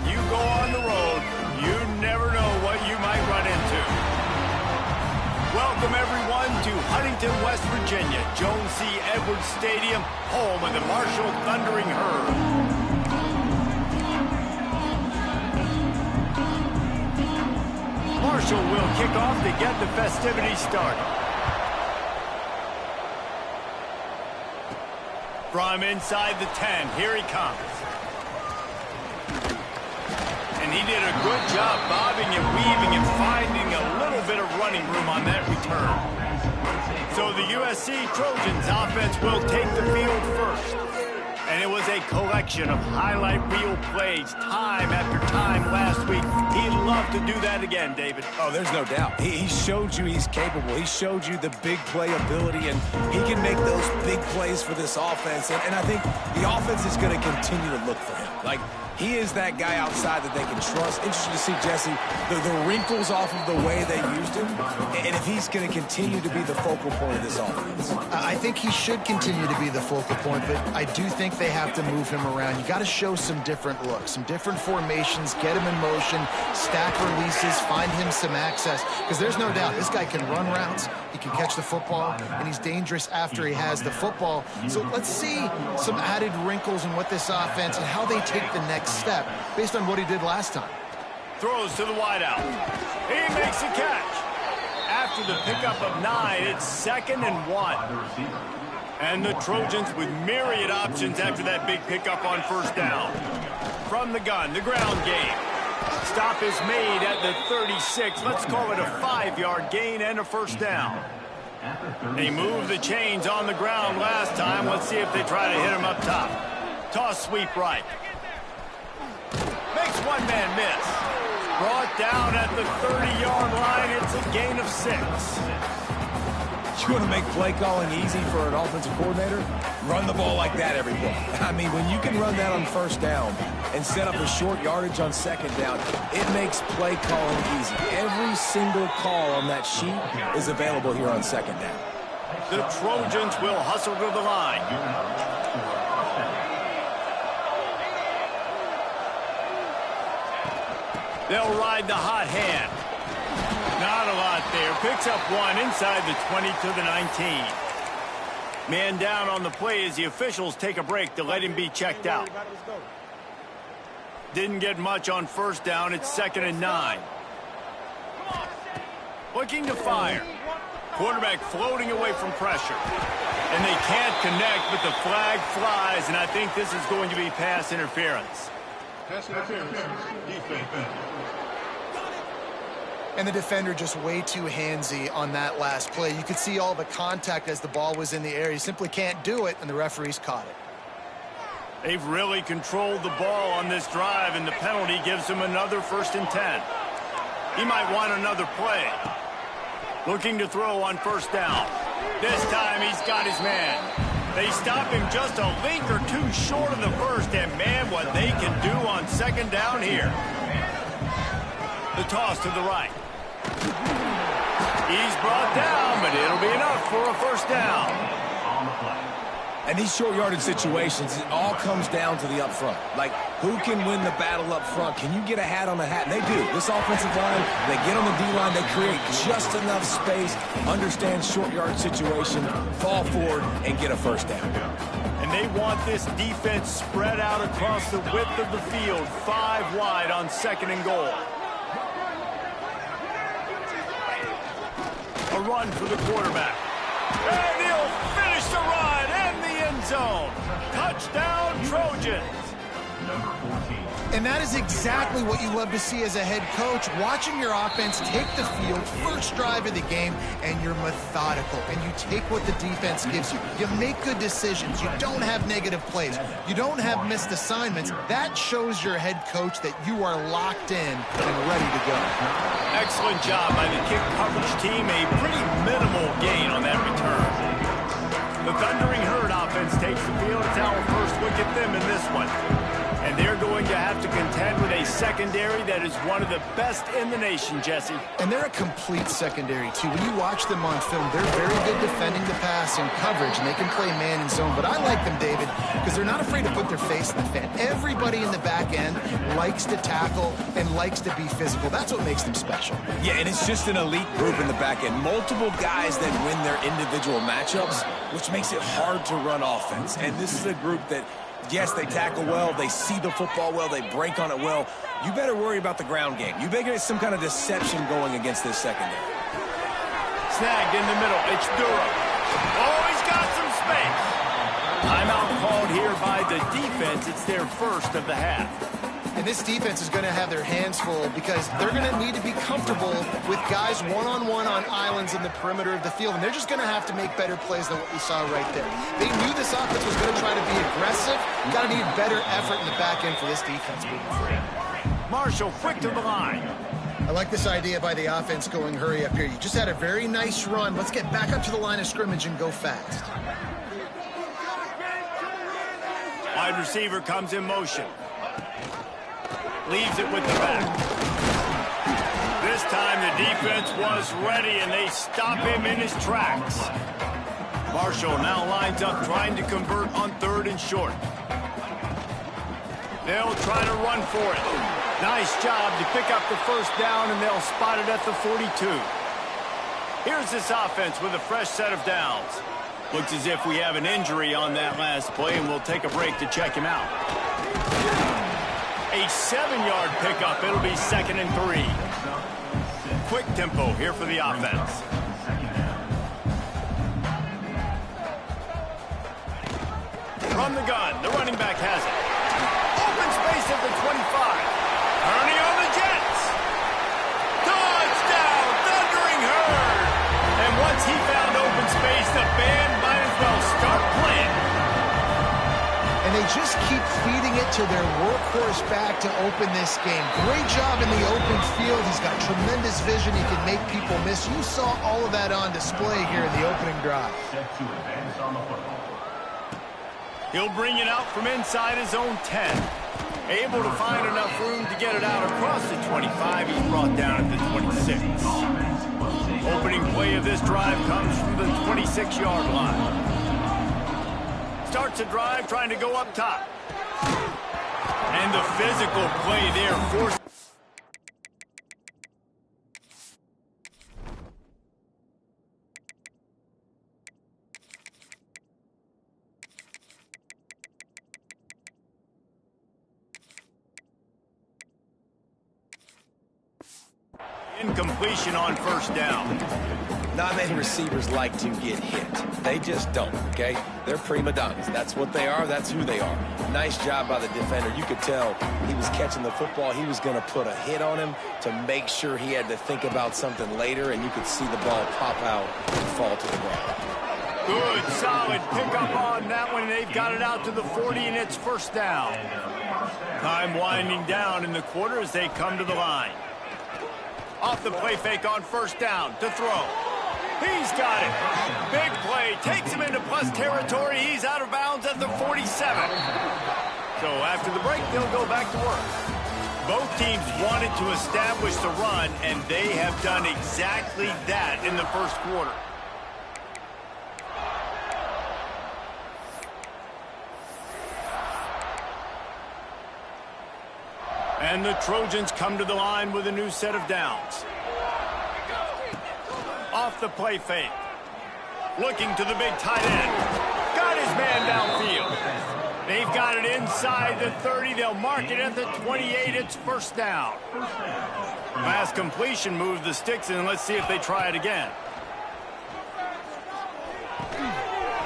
you go on the road, you never know what you might run into. Welcome, everyone, to Huntington, West Virginia, Jones C. Edwards Stadium, home of the Marshall Thundering Herd. Marshall will kick off to get the festivities started. From inside the 10, here he comes. And he did a good job bobbing and weaving and finding a little bit of running room on that return. So the USC Trojans offense will take the field first. And it was a collection of highlight reel plays time after time last week. He'd love to do that again, David. Oh, there's no doubt. He showed you he's capable. He showed you the big play ability, and he can make those big plays for this offense. And I think the offense is going to continue to look for him. Like, he is that guy outside that they can trust. Interesting to see, Jesse, the wrinkles off of the way they used him, and if he's going to continue to be the focal point of this offense. I think he should continue to be the focal point, but I do think they have to move him around. You got to show some different looks, some different formations, get him in motion, stack releases, find him some access, because there's no doubt this guy can run routes, he can catch the football, and he's dangerous after he has the football. So let's see some added wrinkles in what this offense and how they take the next step based on what he did last time. Throws to the wideout. He makes a catch. After the pickup of 9, it's 2nd and 1. And the Trojans with myriad options after that big pickup on first down. From the gun, the ground game. Stop is made at the 36. Let's call it a 5-yard gain and a first down. They moved the chains on the ground last time. Let's see if they try to hit him up top. Toss sweep right. Makes one man miss. Brought down at the 30-yard line. It's a gain of 6. You want to make play calling easy for an offensive coordinator? Run the ball like that every play. I mean, when you can run that on first down and set up a short yardage on second down, it makes play calling easy. Every single call on that sheet is available here on second down. The Trojans will hustle to the line. They'll ride the hot hand. Not a lot there. Picks up 1 inside the 20 to the 19. Man down on the play as the officials take a break to let him be checked out. Didn't get much on first down. It's 2nd and 9. Looking to fire. Quarterback floating away from pressure. And they can't connect, but the flag flies, and I think this is going to be pass interference. Pass interference. Defense. And the defender just way too handsy on that last play. You could see all the contact as the ball was in the air. He simply can't do it, and the referees caught it. They've really controlled the ball on this drive, and the penalty gives him another 1st and 10. He might want another play. Looking to throw on first down. This time he's got his man. They stop him just a link or two short of the first, and man, what they can do on second down here. The toss to the right. He's brought down, but it'll be enough for a first down. And these short yardage situations, it all comes down to the up front. Like, who can win the battle up front? Can you get a hat on a hat? And they do. This offensive line, they get on the D-line, they create just enough space, understand short yard situation, fall forward, and get a first down. And they want this defense spread out across the width of the field, 5 wide on 2nd and goal. A run for the quarterback. And he'll finish the run in the end zone. Touchdown, Trojans. Number 14. And that is exactly what you love to see as a head coach, watching your offense take the field, first drive of the game, and you're methodical, and you take what the defense gives you. You make good decisions. You don't have negative plays. You don't have missed assignments. That shows your head coach that you are locked in and ready to go. Excellent job by the kick coverage team. A pretty minimal gain on that return. The Thundering Herd offense takes the field. It's our first look at them in this one. And they're going to have to contend with a secondary that is one of the best in the nation, Jesse. And they're a complete secondary, too. When you watch them on film, they're very good defending the pass and coverage, and they can play man and zone. But I like them, David, because they're not afraid to put their face in the fan. Everybody in the back end likes to tackle and likes to be physical. That's what makes them special. Yeah, and it's just an elite group in the back end. Multiple guys that win their individual matchups, which makes it hard to run offense. And this is a group that, yes, they tackle well, they see the football well, they break on it well. You better worry about the ground game. You better get some kind of deception going against this secondary. Snagged in the middle. It's Durham. Oh, he's got some space. Timeout called here by the defense. It's their first of the half. And this defense is going to have their hands full because they're going to need to be comfortable with guys one-on-one on islands in the perimeter of the field. And they're just going to have to make better plays than what we saw right there. They knew this offense was going to try to be aggressive. Got to need better effort in the back end for this defense moving forward. Marshall quick to the line. I like this idea by the offense going hurry up here. You just had a very nice run. Let's get back up to the line of scrimmage and go fast. Wide receiver comes in motion. Leaves it with the back. This time the defense was ready, and they stop him in his tracks. Marshall now lines up trying to convert on 3rd and short. They'll try to run for it. Nice job to pick up the first down, and they'll spot it at the 42. Here's this offense with a fresh set of downs. Looks as if we have an injury on that last play, and we'll take a break to check him out. A 7-yard pickup. It'll be 2nd and 3. Quick tempo here for the offense. From the gun, the running back has it. Open space at the 25. Hurley on the Jets. Touchdown, Thundering Herd. And once he found open space, the band might as well start playing. And they just keep feeding it to their workhorse back to open this game. Great job in the open field. He's got tremendous vision. He can make people miss. You saw all of that on display here in the opening drive. He'll bring it out from inside his own 10. Able to find enough room to get it out across the 25. He's brought down at the 26. Opening play of this drive comes from the 26-yard line. Starts a drive trying to go up top. And the physical play there forced. Incompletion on 1st down. Not many receivers like to get hit. They just don't, okay? They're prima donnas. That's what they are. That's who they are. Nice job by the defender. You could tell he was catching the football. He was going to put a hit on him to make sure he had to think about something later, and you could see the ball pop out and fall to the ground. Good, solid pickup on that one. They've got it out to the 40, and it's 1st down. Time winding down in the quarter as they come to the line. Off the play fake on 1st down to throw. He's got it. Big play. Takes him into plus territory. He's out of bounds at the 47. So after the break, they'll go back to work. Both teams wanted to establish the run, and they have done exactly that in the 1st quarter. And the Trojans come to the line with a new set of downs. Off the play fake. Looking to the big tight end. Got his man downfield. They've got it inside the 30. They'll mark it at the 28. It's 1st down. Pass completion moves the sticks, and let's see if they try it again.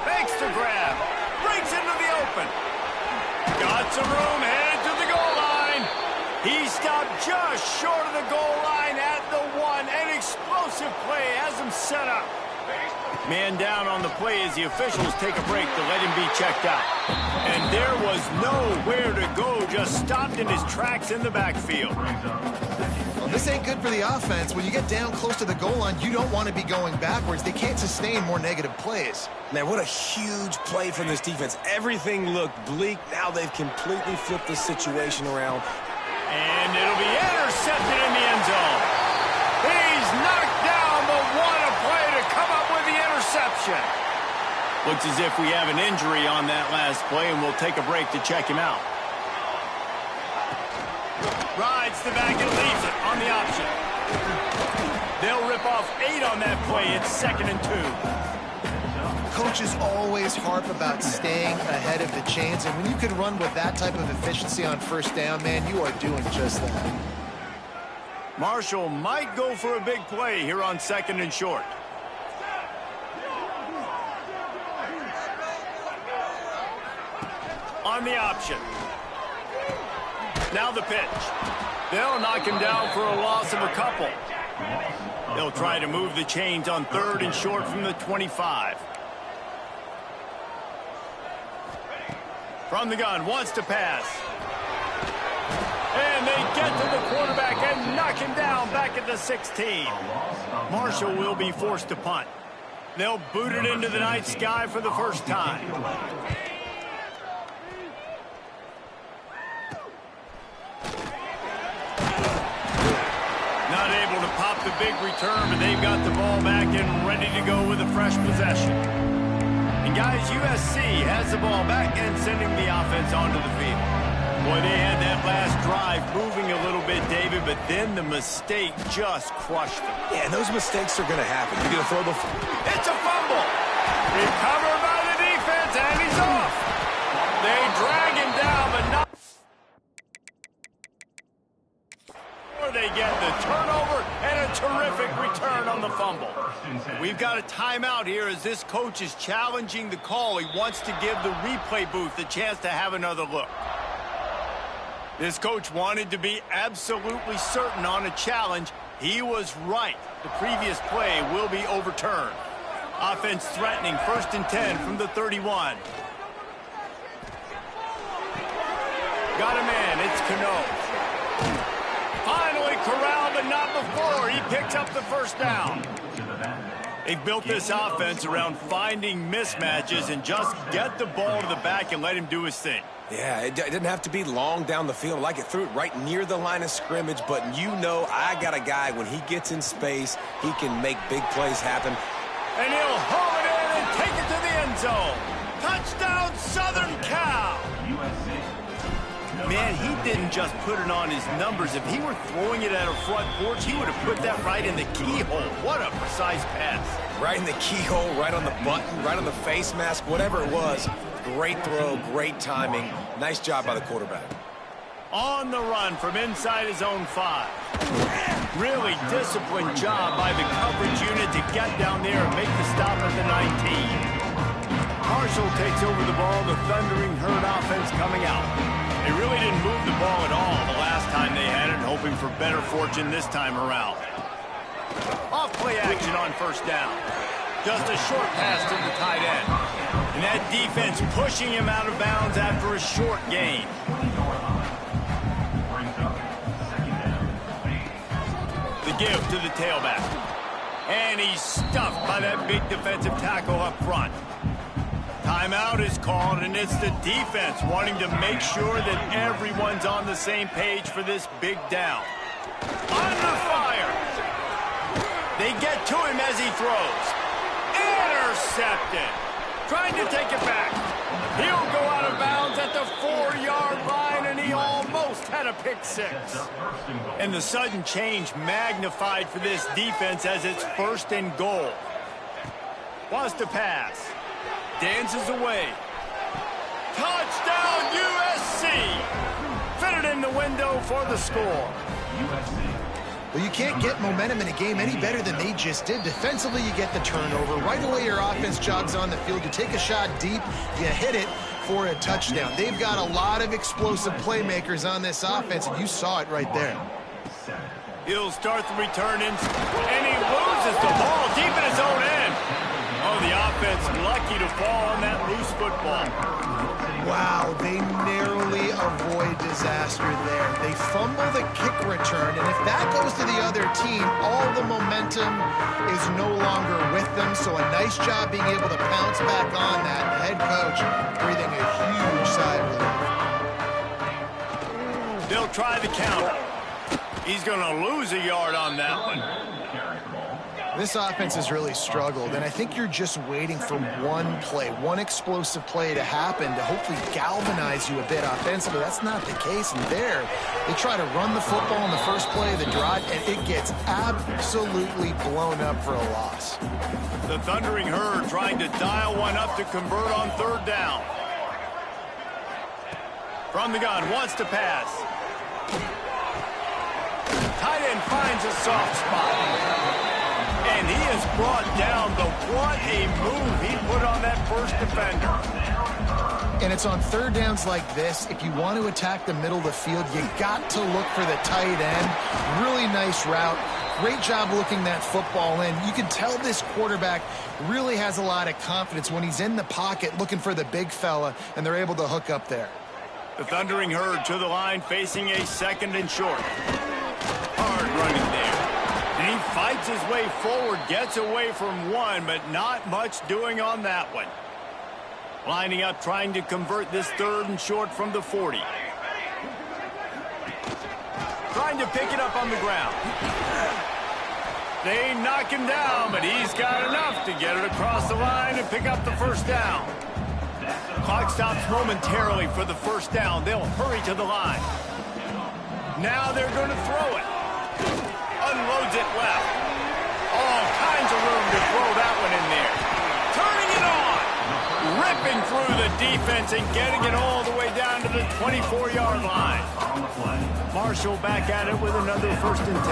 Fakes to grab. Breaks into the open. Got some room, headed to the goal line. He stopped just short of the goal line at the 1. An explosive play has him set up. Man down on the play as the officials take a break to let him be checked out. And there was nowhere to go, just stopped in his tracks in the backfield. Well, this ain't good for the offense. When you get down close to the goal line, you don't want to be going backwards. They can't sustain more negative plays. Man, what a huge play from this defense. Everything looked bleak. Now they've completely flipped the situation around. And option. Looks as if we have an injury on that last play, and we'll take a break to check him out. Rides the back and leaves it on the option. They'll rip off 8 on that play. It's 2nd and 2. Coaches always harp about staying ahead of the chains, and when you can run with that type of efficiency on first down, man, you are doing just that. Marshall might go for a big play here on 2nd and short. On the option. Now the pitch. They'll knock him down for a loss of a couple. They'll try to move the chains on 3rd and short from the 25. From the gun, wants to pass. And they get to the quarterback and knock him down back at the 16. Marshall will be forced to punt. They'll boot it into the night sky for the first time. Not able to pop the big return, but they've got the ball back and ready to go with a fresh possession. And guys, USC has the ball back and sending the offense onto the field. Boy, they had that last drive moving a little bit, David, but then the mistake just crushed them. Yeah, and those mistakes are going to happen. You're going to throw the... It's a fumble. Recovered by the defense, and he's off. They drag him down, but not... They get the turnover and a terrific return on the fumble. We've got a timeout here as this coach is challenging the call. He wants to give the replay booth a chance to have another look. This coach wanted to be absolutely certain on a challenge. He was right. The previous play will be overturned. Offense threatening, 1st and 10 from the 31. Got a man, it's Cano. Finally corralled, but not before. He picks up the first down. They've built this offense around finding mismatches and just get the ball to the back and let him do his thing. Yeah, it didn't have to be long down the field. Like it threw it right near the line of scrimmage, but you know I got a guy, when he gets in space, he can make big plays happen. And he'll haul it in and take it to the end zone. Touchdown, Southern Cal! Man, he didn't just put it on his numbers. If he were throwing it at a front porch, he would have put that right in the keyhole. What a precise pass. Right in the keyhole, right on the button, right on the face mask, whatever it was. Great throw, great timing. Nice job by the quarterback. On the run from inside his own 5. Really disciplined job by the coverage unit to get down there and make the stop at the 19. Marshall takes over the ball, the Thundering Herd offense coming out. They really didn't move the ball at all the last time they had it, hoping for better fortune this time around. Off play action on 1st down. Just a short pass to the tight end. And that defense pushing him out of bounds after a short gain. The give to the tailback. And he's stuffed by that big defensive tackle up front. Timeout is called, and it's the defense wanting to make sure that everyone's on the same page for this big down. Under fire. They get to him as he throws. Intercepted. Trying to take it back. He'll go out of bounds at the 4-yard line, and he almost had a pick 6. And the sudden change magnified for this defense as it's 1st and goal. Wants to pass. Dances away. Touchdown, USC! Fitted in the window for the score. Well, you can't get momentum in a game any better than they just did. Defensively, you get the turnover. Right away, your offense jogs on the field. You take a shot deep, you hit it for a touchdown. They've got a lot of explosive playmakers on this offense, and you saw it right there. He'll start the return, and he loses the ball deep in his own end. Oh, the offense lucky to fall on that loose football. Wow, they narrowly avoid disaster there. They fumble the kick return, and if that goes to the other team, all the momentum is no longer with them. So a nice job being able to pounce back on that. The head coach breathing a huge sigh of relief. They'll try the count. He's going to lose a yard on that one. This offense has really struggled, and I think you're just waiting for one play, one explosive play to happen to hopefully galvanize you a bit offensively. That's not the case, and there, they try to run the football in the first play of the drive, and it gets absolutely blown up for a loss. The Thundering Herd trying to dial one up to convert on 3rd down. From the gun, wants to pass. Tight end finds a soft spot. And he is brought down, but what a move he put on that first defender. And it's on 3rd downs like this. If you want to attack the middle of the field, you got to look for the tight end. Really nice route. Great job looking that football in. You can tell this quarterback really has a lot of confidence when he's in the pocket looking for the big fella, and they're able to hook up there. The Thundering Herd to the line, facing a 2nd and short. Hard running there. And he fights his way forward, gets away from one, but not much doing on that one. Lining up, trying to convert this 3rd and short from the 40. Trying to pick it up on the ground. They knock him down, but he's got enough to get it across the line and pick up the 1st down. Clock stops momentarily for the 1st down. They'll hurry to the line. Now they're going to throw it. Unloads it left. All kinds of room to throw that one in there. Turning it on. Ripping through the defense and getting it all the way down to the 24-yard line. Marshall back at it with another 1st and 10.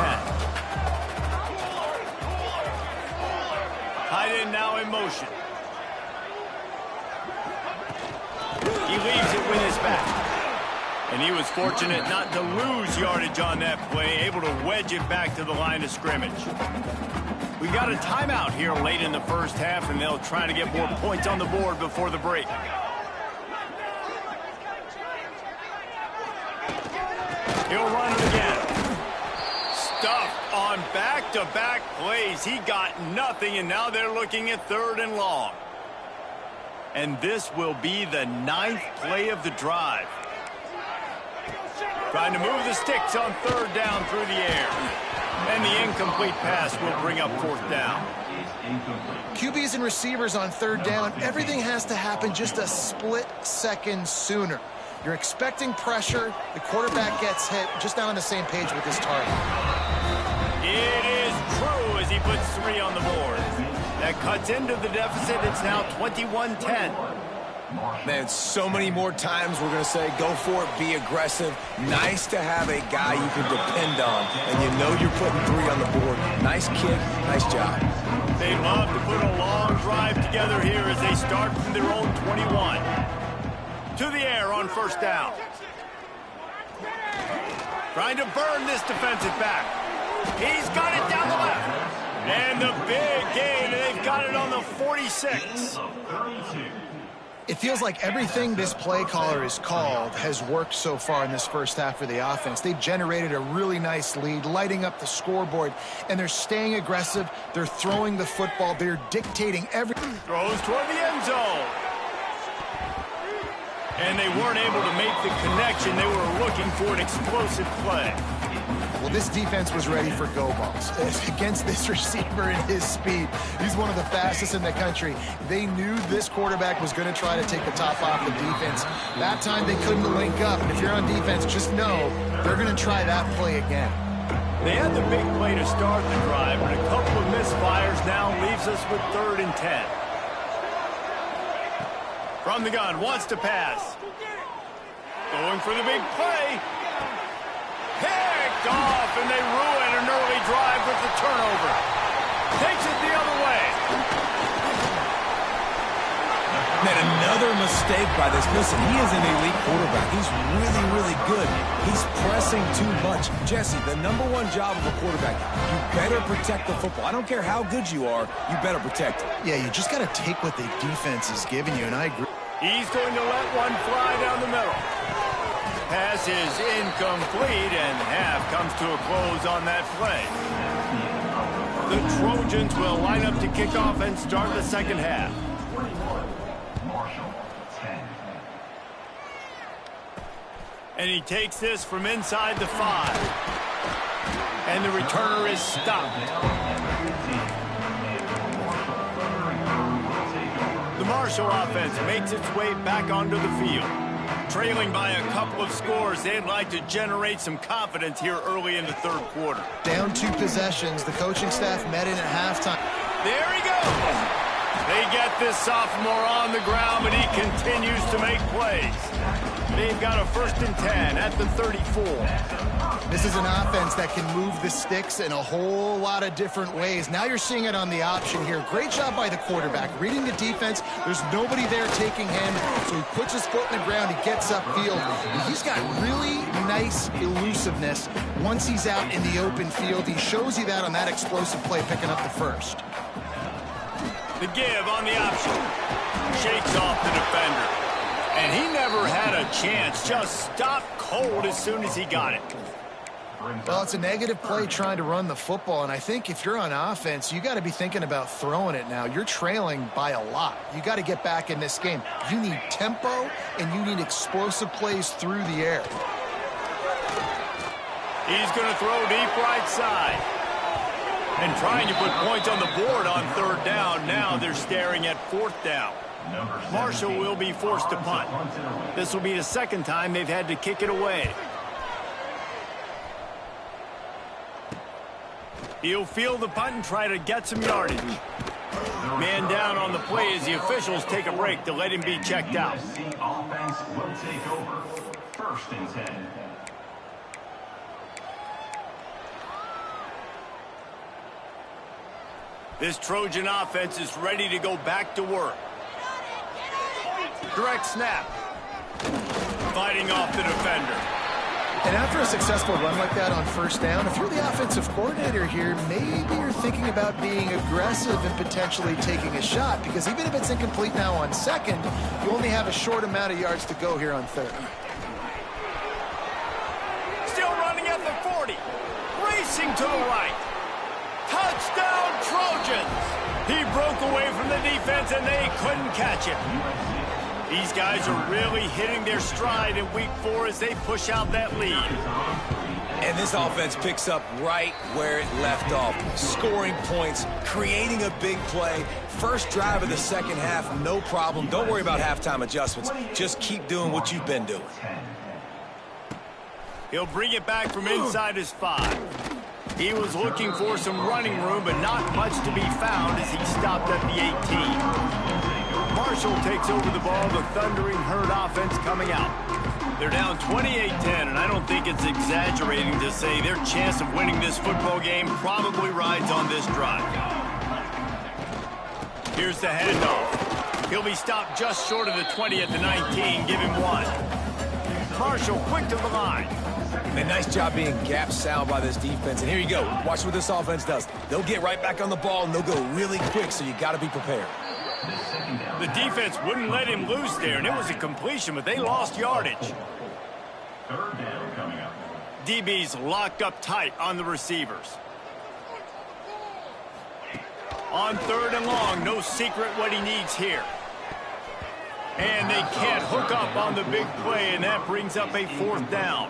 Tight end now in motion. He leaves it with his back. And he was fortunate not to lose yardage on that play, able to wedge it back to the line of scrimmage. We got a timeout here late in the 1st half, and they'll try to get more points on the board before the break. He'll run it again. Stuffed on back-to-back plays. He got nothing, and now they're looking at 3rd and long. And this will be the 9th play of the drive. Trying to move the sticks on 3rd down through the air. And the incomplete pass will bring up 4th down. QBs and receivers on 3rd down, everything has to happen just a split second sooner. You're expecting pressure, the quarterback gets hit, just not on the same page with his target. It is true as he puts 3 on the board. That cuts into the deficit. It's now 21-10. Man, so many more times we're going to say, go for it, be aggressive. Nice to have a guy you can depend on, and you know you're putting 3 on the board. Nice kick, nice job. They love to put a long drive together here as they start from their own 21. To the air on 1st down. Trying to burn this defensive back. He's got it down the left. And the big gain, and they've got it on the 46. It feels like everything this play caller has called has worked so far in this 1st half for the offense. They've generated a really nice lead, lighting up the scoreboard, and they're staying aggressive. They're throwing the football. They're dictating everything. Throws toward the end zone. And they weren't able to make the connection. They were looking for an explosive play. Well, this defense was ready for go balls. Against this receiver and his speed, he's one of the fastest in the country. They knew this quarterback was going to try to take the top off the defense. That time they couldn't link up. And if you're on defense, just know they're going to try that play again. They had the big play to start the drive, but a couple of misfires now leaves us with 3rd and 10. From the gun, wants to pass. Going for the big play. Picked off, and they ruin an early drive with the turnover. Takes it the other way. Man, another mistake by this. Listen, he is an elite quarterback. He's really, really good. He's pressing too much. Jesse, the #1 job of a quarterback, you better protect the football. I don't care how good you are, you better protect it. Yeah, you just got to take what the defense is giving you, and I agree. He's going to let one fly down the middle. Pass is incomplete, and half comes to a close on that play. The Trojans will line up to kick off and start the 2nd half. And he takes this from inside the 5. And the returner is stopped. Marshall offense makes its way back onto the field. Trailing by a couple of scores, they'd like to generate some confidence here early in the third quarter. Down 2 possessions. The coaching staff met in at halftime. There he goes. They get this sophomore on the ground, but he continues to make plays. They've got a 1st and 10 at the 34. This is an offense that can move the sticks in a whole lot of different ways. Now you're seeing it on the option here. Great job by the quarterback. Reading the defense, there's nobody there taking him, so he puts his foot in the ground, he gets upfield. And he's got really nice elusiveness once he's out in the open field. He shows you that on that explosive play, picking up the 1st. The give on the option. Shakes off the defender. And he never had a chance. Just stopped cold as soon as he got it. Well, it's a negative play trying to run the football, and I think if you're on offense, you got to be thinking about throwing it now. You're trailing by a lot. You got to get back in this game. You need tempo, and you need explosive plays through the air. He's going to throw deep right side. And trying to put points on the board on 3rd down. Now they're staring at 4th down. Marshall will be forced to punt. This will be the 2nd time they've had to kick it away. He'll field the punt and try to get some yardage. Man down on the play as the officials take a break to let him be checked out. USC offense will take over. 1st and 10. This Trojan offense is ready to go back to work. Direct snap. Fighting off the defender. And after a successful run like that on 1st down, if you're the offensive coordinator here, maybe you're thinking about being aggressive and potentially taking a shot, because even if it's incomplete now on 2nd, you only have a short amount of yards to go here on 3rd. Still running at the 40. Racing to the right. Touchdown, Trojans! He broke away from the defense, and they couldn't catch him. These guys are really hitting their stride in week 4 as they push out that lead. And this offense picks up right where it left off. Scoring points, creating a big play. First drive of the 2nd half, no problem. Don't worry about halftime adjustments. Just keep doing what you've been doing. He'll bring it back from inside his 5. He was looking for some running room, but not much to be found as he stopped at the 18. Marshall takes over the ball, the thundering herd offense coming out. They're down 28-10, and I don't think it's exaggerating to say their chance of winning this football game probably rides on this drive. Here's the handoff. He'll be stopped just short of the 20 at the 19. Give him 1. Marshall quick to the line. And nice job being gap sound by this defense. And here you go. Watch what this offense does. They'll get right back on the ball, and they'll go really quick, so you got to be prepared. The defense wouldn't let him loose there, and it was a completion, but they lost yardage. 3rd down coming up. DB's locked up tight on the receivers. On 3rd and long, no secret what he needs here. And they can't hook up on the big play, and that brings up a 4th down.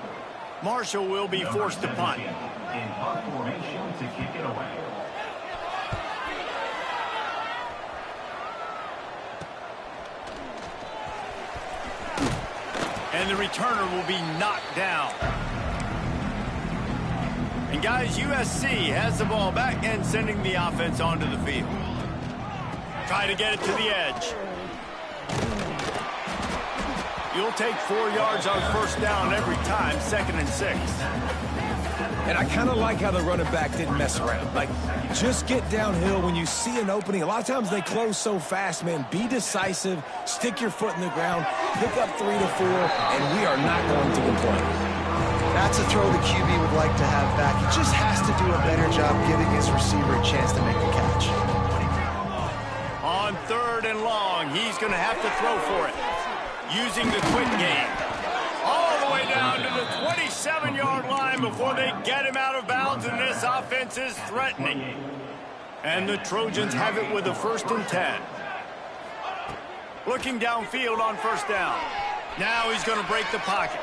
Marshall will be forced to punt. In punt formation to kick it away. And the returner will be knocked down. And guys, USC has the ball back and sending the offense onto the field. Try to get it to the edge. You'll take 4 yards on 1st down every time, 2nd and 6. And I kind of like how the running back didn't mess around. Like, just get downhill when you see an opening. A lot of times they close so fast, man. Be decisive, stick your foot in the ground, pick up 3 to 4, and we are not going to complain. That's a throw the QB would like to have back. He just has to do a better job giving his receiver a chance to make the catch. On 3rd and long, he's going to have to throw for it. Using the quick game. All the way down to the 27-yard line before they get him out of bounds, and this offense is threatening. And the Trojans have it with a 1st and 10. Looking downfield on 1st down. Now he's going to break the pocket.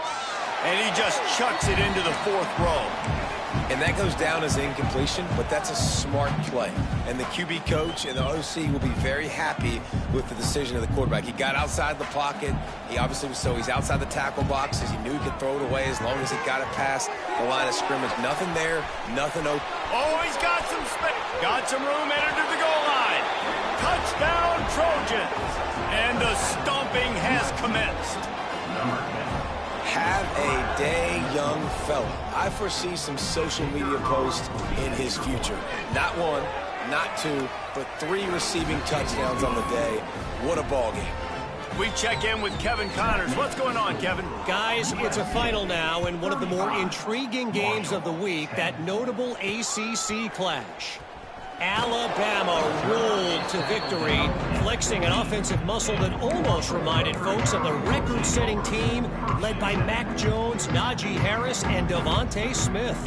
And he just chucks it into the 4th row. And that goes down as incompletion, but that's a smart play. And the QB coach and the OC will be very happy with the decision of the quarterback. He got outside the pocket. He obviously was, so he's outside the tackle boxes. He knew he could throw it away as long as he got it past the line of scrimmage. Nothing there, nothing open. Oh, he's got some space. Got some room, entered to the goal line. Touchdown, Trojans. And the stomping has commenced. Have a day, young fella. I foresee some social media posts in his future. Not one, not two, but 3 receiving touchdowns on the day. What a ball game. We check in with Kevin Connors. What's going on, Kevin? Guys, it's a final now in one of the more intriguing games of the week, that notable ACC clash. Alabama rolled to victory, flexing an offensive muscle that almost reminded folks of the record-setting team led by Mac Jones, Najee Harris, and Devontae Smith.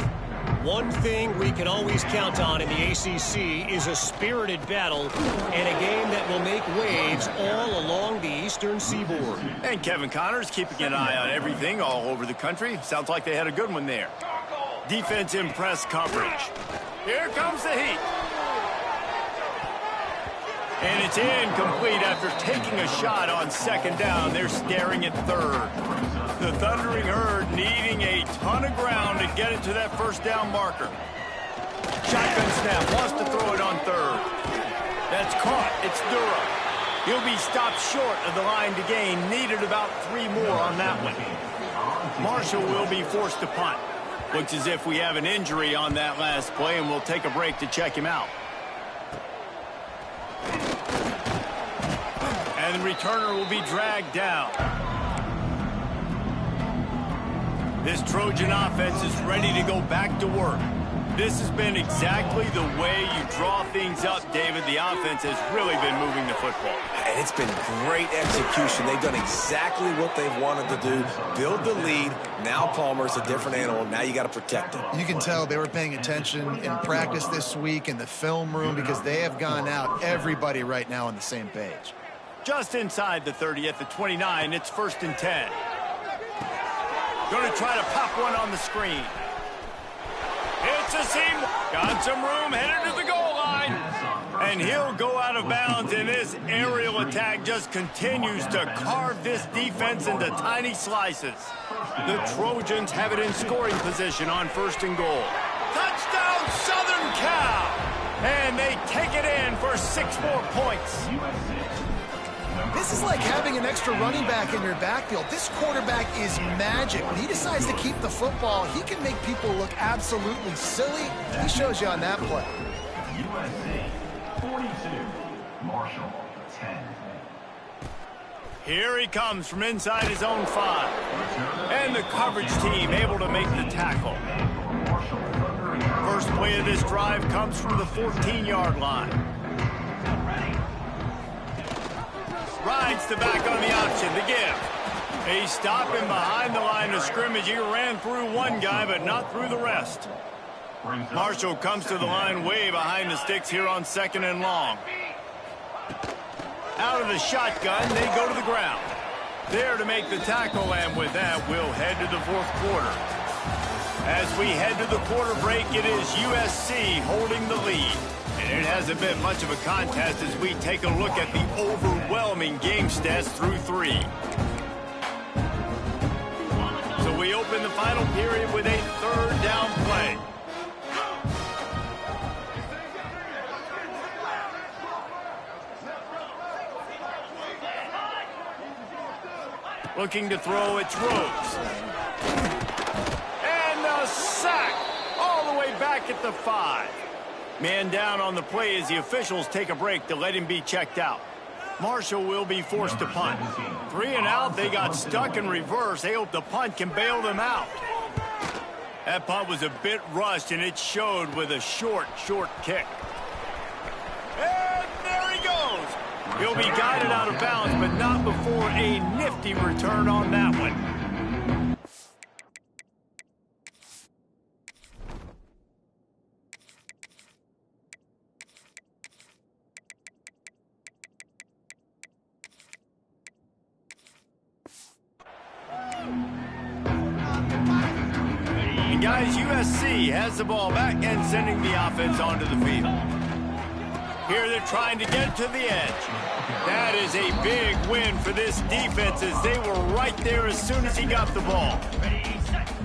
One thing we can always count on in the ACC is a spirited battle and a game that will make waves all along the Eastern Seaboard. And Kevin Connors keeping an eye on everything all over the country. Sounds like they had a good one there. Defense in press coverage. Here comes the heat. And it's incomplete after taking a shot on second down. They're staring at third. The Thundering Herd needing a ton of ground to get it to that first down marker. Shotgun snap, wants to throw it on third. That's caught. It's Durham. He'll be stopped short of the line to gain. Needed about 3 more on that one. Marshall will be forced to punt. Looks as if we have an injury on that last play, and we'll take a break to check him out. And the returner will be dragged down. This Trojan offense is ready to go back to work. This has been exactly the way you draw things up, David. The offense has really been moving the football. And it's been great execution. They've done exactly what they've wanted to do. Build the lead. Now Palmer's a different animal. Now you got to protect him. You can tell they were paying attention in practice this week in the film room because they have gone out, everybody right now on the same page. Just inside the 30 at the 29, it's 1st and 10. Going to try to pop one on the screen. It's a seam. Got some room, headed to the goal line. And he'll go out of bounds, and this aerial attack just continues to carve this defense into tiny slices. The Trojans have it in scoring position on 1st and goal. Touchdown, Southern Cal! And they take it in for 6 more points. This is like having an extra running back in your backfield. This quarterback is magic. When he decides to keep the football, he can make people look absolutely silly. He shows you on that play. USC 42, Marshall 10. Here he comes from inside his own 5. And the coverage team able to make the tackle. First play of this drive comes from the 14-yard line. Rides the back on the option, the give. He's stopping behind the line of scrimmage. He ran through one guy, but not through the rest. Marshall comes to the line way behind the sticks here on 2nd and long. Out of the shotgun, they go to the ground. There to make the tackle, and with that, we'll head to the 4th quarter. As we head to the quarter break, it is USC holding the lead. And it hasn't been much of a contest as we take a look at the overwhelming game stats through 3. So we open the final period with a 3rd down play. Looking to throw, it's Rhodes. And a sack all the way back at the 5. Man down on the play as the officials take a break to let him be checked out. Marshall will be forced to punt. 3 and out, they got stuck in reverse. They hope the punt can bail them out. That punt was a bit rushed, and it showed with a short kick. And there he goes. He'll be guided out of bounds, but not before a nifty return on that one. guys, USC has the ball back and sending the offense onto the field. Here they're trying to get to the edge. That is a big win for this defense as they were right there as soon as he got the ball.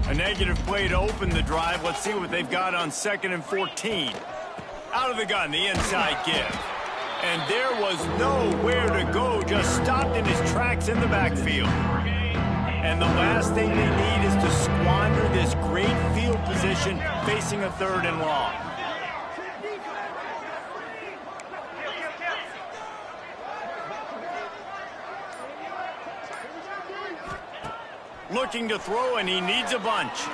A negative play to open the drive. Let's see what they've got on 2nd and 14. Out of the gun, the inside give. And there was nowhere to go, just stopped in his tracks in the backfield. And the last thing they need is to squander this great field position facing a 3rd and long. Looking to throw, and he needs a bunch.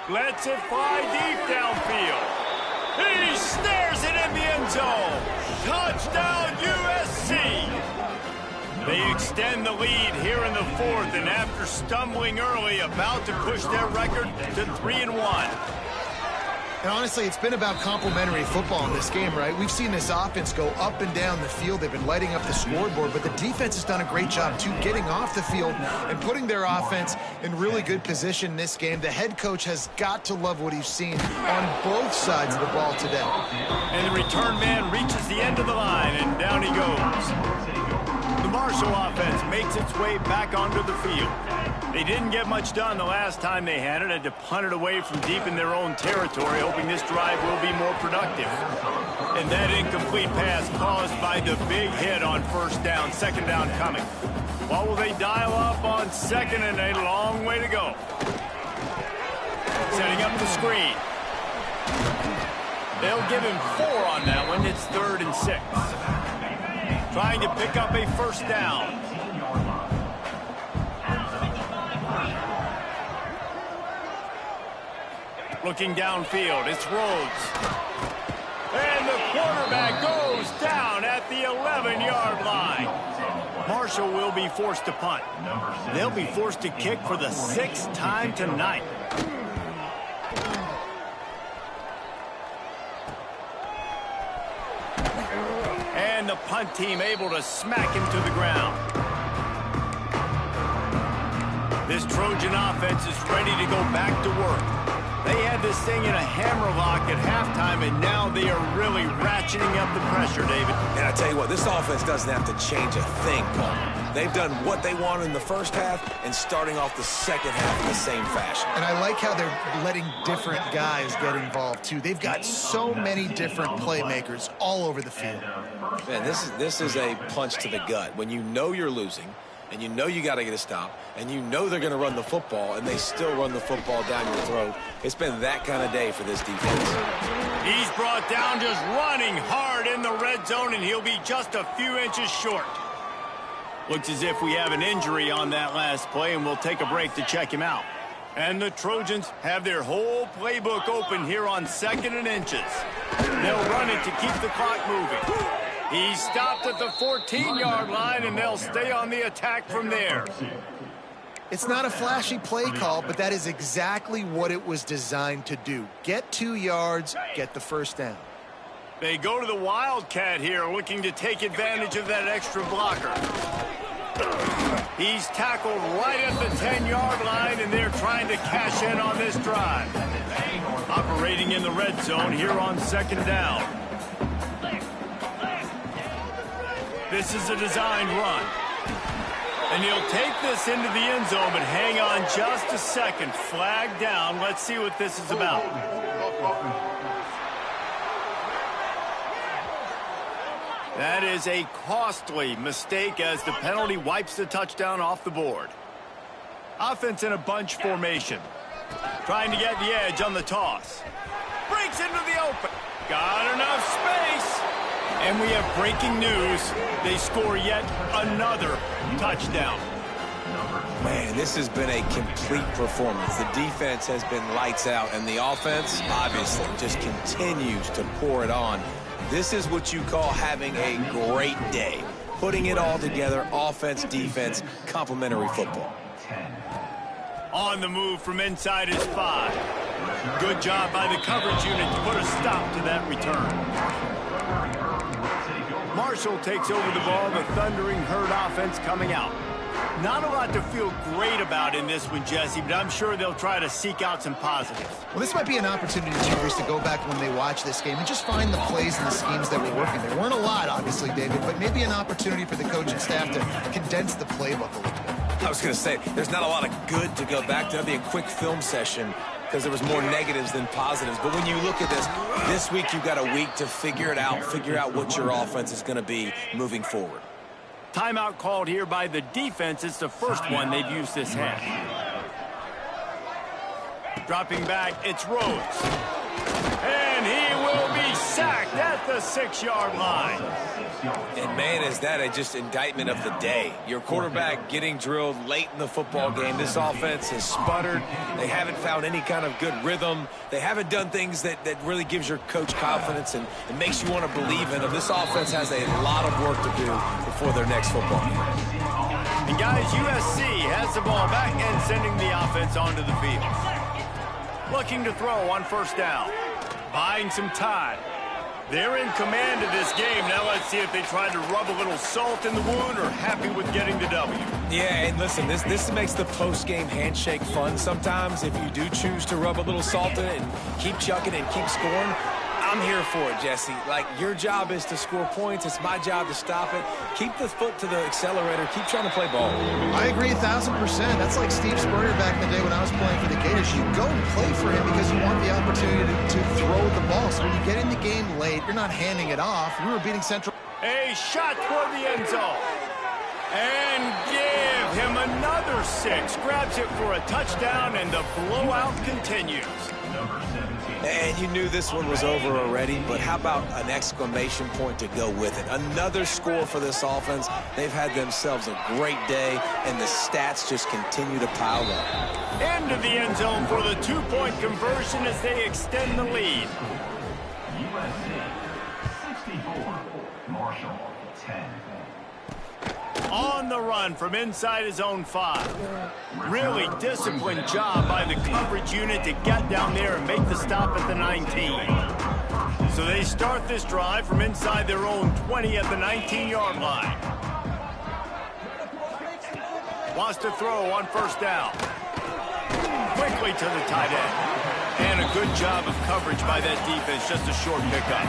Lets it fly deep downfield. He snares it in the end zone. Touchdown, USC! They extend the lead here in the 4th, and after stumbling early, about to push their record to 3-1. And honestly, it's been about complementary football in this game, right? We've seen this offense go up and down the field. They've been lighting up the scoreboard, but the defense has done a great job, too, getting off the field and putting their offense in really good position in this game. The head coach has got to love what he's seen on both sides of the ball today. And the return man reaches the end of the line, and down he goes. The Marshall offense makes its way back onto the field. They didn't get much done the last time they had it. Had to punt it away from deep in their own territory, hoping this drive will be more productive. And that incomplete pass caused by the big hit on 1st down, 2nd down coming. What will they dial up on 2nd, and a long way to go? Setting up the screen. They'll give him 4 on that one. It's 3rd and 6. Trying to pick up a 1st down. Looking downfield, it's Rhodes. And the quarterback goes down at the 11-yard line. Marshall will be forced to punt. They'll be forced to kick for the 6th time tonight. And the punt team able to smack him to the ground. This Trojan offense is ready to go back to work. They had this thing in a hammerlock at halftime, and now they are really ratcheting up the pressure, David. And I tell you what, this offense doesn't have to change a thing, Paul. They've done what they wanted in the 1st half and starting off the 2nd half in the same fashion. And I like how they're letting different guys get involved, too. They've got so many different playmakers all over the field. Man, this is a punch to the gut. When you know you're losing, and you know you got to get a stop, and you know they're going to run the football, and they still run the football down your throat. It's been that kind of day for this defense. He's brought down just running hard in the red zone, and he'll be just a few inches short. Looks as if we have an injury on that last play, and we'll take a break to check him out. And the Trojans have their whole playbook open here on 2nd and inches. They'll run it to keep the clock moving. He stopped at the 14-yard line, and they'll stay on the attack from there. It's not a flashy play call, but that is exactly what it was designed to do. Get 2 yards, get the 1st down. They go to the Wildcat here, looking to take advantage of that extra blocker. He's tackled right at the 10-yard line, and they're trying to cash in on this drive. Operating in the red zone here on 2nd down. This is a designed run. And he'll take this into the end zone, but hang on just a second. Flag down. Let's see what this is about. That is a costly mistake as the penalty wipes the touchdown off the board. Offense in a bunch formation. Trying to get the edge on the toss. Breaks into the open. Got enough space. And we have breaking news. They score yet another touchdown. Man, this has been a complete performance. The defense has been lights out, and the offense, obviously, just continues to pour it on. This is what you call having a great day. Putting it all together, offense, defense, complementary football. On the move from inside his 5. Good job by the coverage unit to put a stop to that return. Marshall takes over the ball, the Thundering Herd offense coming out. Not a lot to feel great about in this one, Jesse, but I'm sure they'll try to seek out some positives. Well, this might be an opportunity, Cheevers, to go back when they watch this game and just find the plays and the schemes that were working. There weren't a lot, obviously, David, but maybe an opportunity for the coaching staff to condense the playbook a little bit. I was going to say, there's not a lot of good to go back to. That'd be a quick film session because there was more negatives than positives. But when you look at this week you've got a week to figure it out, figure out what your offense is going to be moving forward. Timeout called here by the defense. It's the first one they've used this half. Dropping back, it's Rhodes. And he will be sacked at the 6-yard line. And, man, is that a just indictment of the day. Your quarterback getting drilled late in the football game. This offense has sputtered. They haven't found any kind of good rhythm. They haven't done things that really gives your coach confidence and makes you want to believe in them. This offense has a lot of work to do before their next football game. And, guys, USC has the ball back and sending the offense onto the field. Looking to throw on first down. Buying some time. They're in command of this game. Now let's see if they try to rub a little salt in the wound or happy with getting the W. Yeah, and listen, this makes the post-game handshake fun sometimes. If you do choose to rub a little salt in it and keep chucking and keep scoring, I'm here for it, Jesse. Like, your job is to score points. It's my job to stop it. Keep the foot to the accelerator. Keep trying to play ball. I agree 1,000%. That's like Steve Spurrier back in the day when I was playing for the Gators. You go and play for him because you want the opportunity to throw the ball. So when you get in the game late, you're not handing it off. We were beating Central. A shot toward the end zone. And give him another 6. Grabs it for a touchdown, and the blowout continues. And you knew this one was over already, but how about an exclamation point to go with it? Another score for this offense. They've had themselves a great day, and the stats just continue to pile up. Into the end zone for the 2-point conversion as they extend the lead. USC 64, Marshall 10. On the run from inside his own 5. Really disciplined job by the coverage unit to get down there and make the stop at the 19. So they start this drive from inside their own 20 at the 19-yard line. Wants to throw on first down. Quickly to the tight end. And a good job of coverage by that defense, just a short pickup.